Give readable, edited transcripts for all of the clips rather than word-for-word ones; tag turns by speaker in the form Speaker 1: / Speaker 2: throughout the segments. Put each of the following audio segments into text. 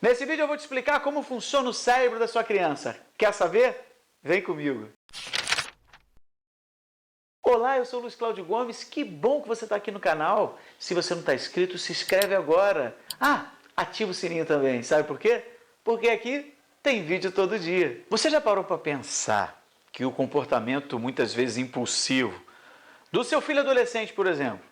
Speaker 1: Nesse vídeo eu vou te explicar como funciona o cérebro da sua criança. Quer saber? Vem comigo. Olá, eu sou o Luiz Cláudio Gomes, que bom que você está aqui no canal. Se você não está inscrito, se inscreve agora. Ativa o sininho também, sabe por quê? Porque aqui tem vídeo todo dia. Você já parou para pensar que o comportamento muitas vezes impulsivo do seu filho adolescente, por exemplo,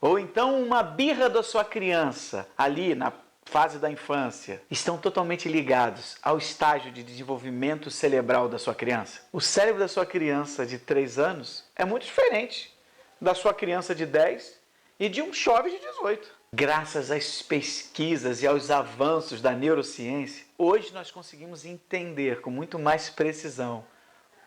Speaker 1: ou então uma birra da sua criança ali na fase da infância, estão totalmente ligados ao estágio de desenvolvimento cerebral da sua criança? O cérebro da sua criança de 3 anos é muito diferente da sua criança de 10 e de um jovem de 18. Graças às pesquisas e aos avanços da neurociência, hoje nós conseguimos entender com muito mais precisão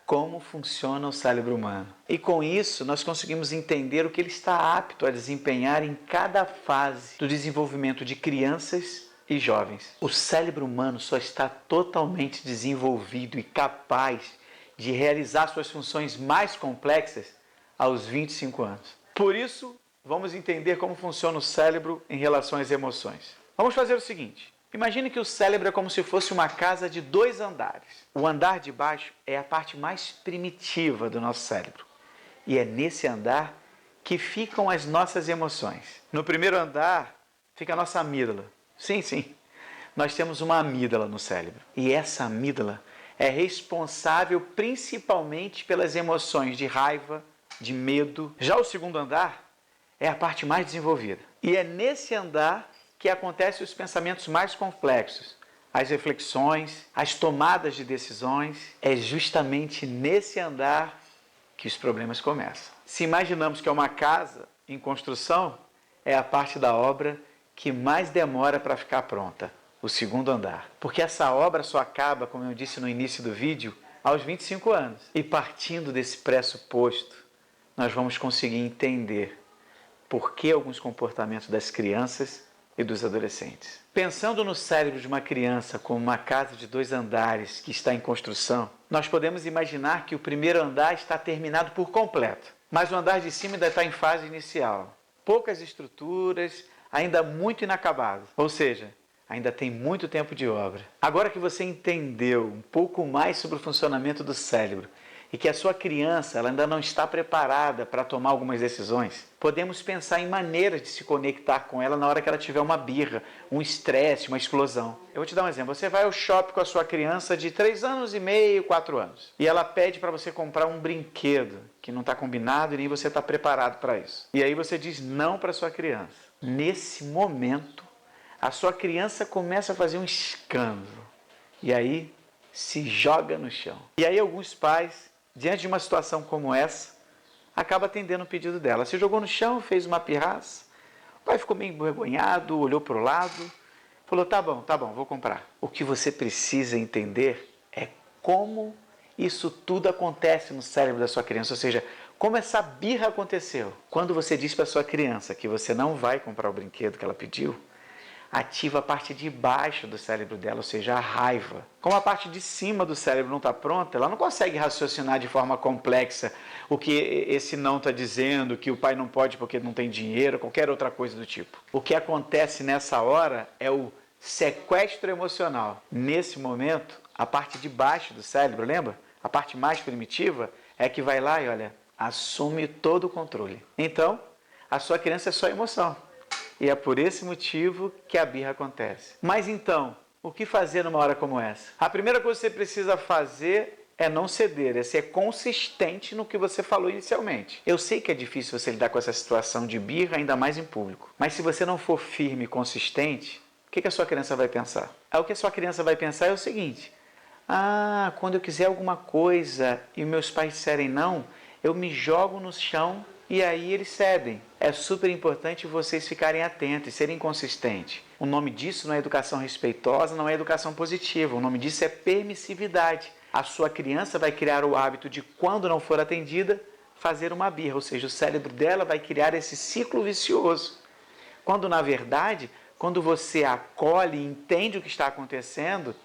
Speaker 1: como funciona o cérebro humano. E com isso, nós conseguimos entender o que ele está apto a desempenhar em cada fase do desenvolvimento de crianças e jovens. O cérebro humano só está totalmente desenvolvido e capaz de realizar suas funções mais complexas aos 25 anos. Por isso, vamos entender como funciona o cérebro em relação às emoções. Vamos fazer o seguinte. Imagine que o cérebro é como se fosse uma casa de 2 andares. O andar de baixo é a parte mais primitiva do nosso cérebro. E é nesse andar que ficam as nossas emoções. No primeiro andar fica a nossa amígdala. Sim, nós temos uma amígdala no cérebro. E essa amígdala é responsável principalmente pelas emoções de raiva, de medo. Já o segundo andar é a parte mais desenvolvida. E é nesse andar que acontecem os pensamentos mais complexos, as reflexões, as tomadas de decisões. É justamente nesse andar que os problemas começam. Se imaginamos que é uma casa em construção, é a parte da obra que mais demora para ficar pronta, o segundo andar. Porque essa obra só acaba, como eu disse no início do vídeo, aos 25 anos. E partindo desse pressuposto, nós vamos conseguir entender por que alguns comportamentos das crianças e dos adolescentes. Pensando no cérebro de uma criança como uma casa de 2 andares que está em construção, nós podemos imaginar que o primeiro andar está terminado por completo, mas o andar de cima ainda está em fase inicial. Poucas estruturas, ainda muito inacabado, ou seja, ainda tem muito tempo de obra. Agora que você entendeu um pouco mais sobre o funcionamento do cérebro e que a sua criança ela ainda não está preparada para tomar algumas decisões, podemos pensar em maneiras de se conectar com ela na hora que ela tiver uma birra, um estresse, uma explosão. Eu vou te dar um exemplo. Você vai ao shopping com a sua criança de 3 anos e meio, 4 anos, e ela pede para você comprar um brinquedo que não está combinado e nem você está preparado para isso. E aí você diz não para a sua criança. Nesse momento, a sua criança começa a fazer um escândalo. E aí se joga no chão. E aí alguns pais, diante de uma situação como essa, acaba atendendo o pedido dela. Se jogou no chão, fez uma pirraça, o pai ficou meio envergonhado, olhou para o lado, falou, tá bom, vou comprar. O que você precisa entender é como isso tudo acontece no cérebro da sua criança, ou seja, como essa birra aconteceu. Quando você diz para a sua criança que você não vai comprar o brinquedo que ela pediu, ativa a parte de baixo do cérebro dela, ou seja, a raiva. Como a parte de cima do cérebro não está pronta, ela não consegue raciocinar de forma complexa o que esse não está dizendo, que o pai não pode porque não tem dinheiro, qualquer outra coisa do tipo. O que acontece nessa hora é o sequestro emocional. Nesse momento, a parte de baixo do cérebro, lembra? A parte mais primitiva é que vai lá e, olha, assume todo o controle. Então, a sua criança é só emoção. E é por esse motivo que a birra acontece. Mas então, o que fazer numa hora como essa? A primeira coisa que você precisa fazer é não ceder, é ser consistente no que você falou inicialmente. Eu sei que é difícil você lidar com essa situação de birra, ainda mais em público. Mas se você não for firme e consistente, o que a sua criança vai pensar? O que a sua criança vai pensar é o seguinte: quando eu quiser alguma coisa e meus pais disserem não, eu me jogo no chão e aí eles cedem. É super importante vocês ficarem atentos e serem consistentes. O nome disso não é educação respeitosa, não é educação positiva. O nome disso é permissividade. A sua criança vai criar o hábito de, quando não for atendida, fazer uma birra. Ou seja, o cérebro dela vai criar esse ciclo vicioso. Quando, na verdade, quando você acolhe e entende o que está acontecendo,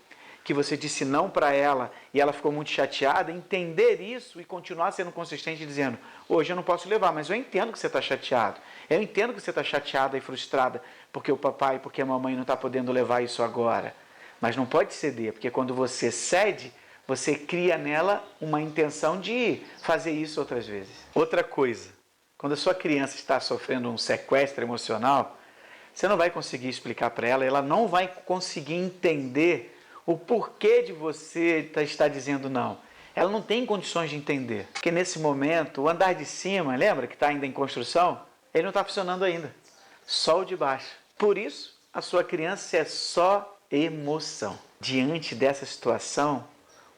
Speaker 1: que você disse não para ela e ela ficou muito chateada, entender isso e continuar sendo consistente dizendo, hoje eu não posso levar, mas eu entendo que você está chateado, eu entendo que você está chateada e frustrada porque o papai, porque a mamãe não está podendo levar isso agora, mas não pode ceder, porque quando você cede, você cria nela uma intenção de fazer isso outras vezes. Outra coisa, quando a sua criança está sofrendo um sequestro emocional, você não vai conseguir explicar para ela, ela não vai conseguir entender o porquê de você estar dizendo não. Ela não tem condições de entender, porque nesse momento o andar de cima, lembra que está ainda em construção? Ele não está funcionando ainda, só o de baixo. Por isso, a sua criança é só emoção. Diante dessa situação,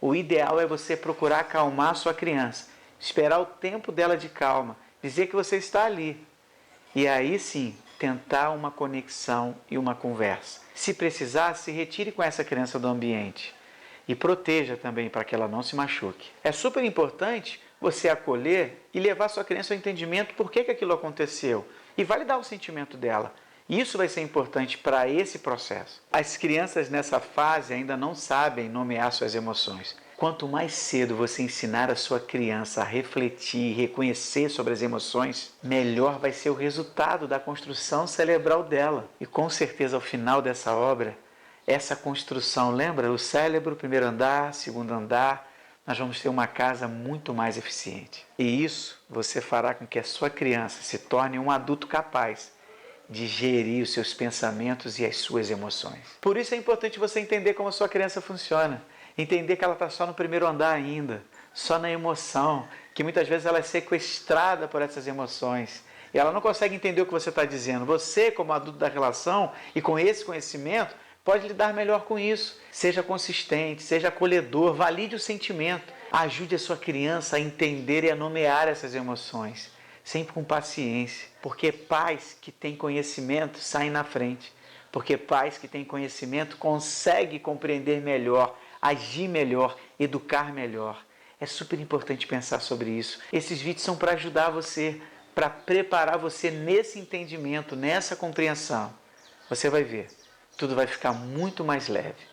Speaker 1: o ideal é você procurar acalmar a sua criança, esperar o tempo dela de calma, dizer que você está ali. E aí sim, tentar uma conexão e uma conversa. Se precisar, se retire com essa criança do ambiente e proteja também para que ela não se machuque. É super importante você acolher e levar sua criança ao entendimento por que aquilo aconteceu e validar o sentimento dela. Isso vai ser importante para esse processo. As crianças nessa fase ainda não sabem nomear suas emoções. Quanto mais cedo você ensinar a sua criança a refletir e reconhecer sobre as emoções, melhor vai ser o resultado da construção cerebral dela. E com certeza ao final dessa obra, essa construção, lembra? O cérebro, primeiro andar, segundo andar, nós vamos ter uma casa muito mais eficiente. E isso você fará com que a sua criança se torne um adulto capaz de gerir os seus pensamentos e as suas emoções. Por isso é importante você entender como a sua criança funciona. Entender que ela está só no primeiro andar ainda, só na emoção, que muitas vezes ela é sequestrada por essas emoções. E ela não consegue entender o que você está dizendo. Você, como adulto da relação e com esse conhecimento, pode lidar melhor com isso. Seja consistente, seja acolhedor, valide o sentimento. Ajude a sua criança a entender e a nomear essas emoções. Sempre com paciência, porque pais que têm conhecimento saem na frente, porque pais que têm conhecimento conseguem compreender melhor, agir melhor, educar melhor. É super importante pensar sobre isso. Esses vídeos são para ajudar você, para preparar você nesse entendimento, nessa compreensão. Você vai ver, tudo vai ficar muito mais leve.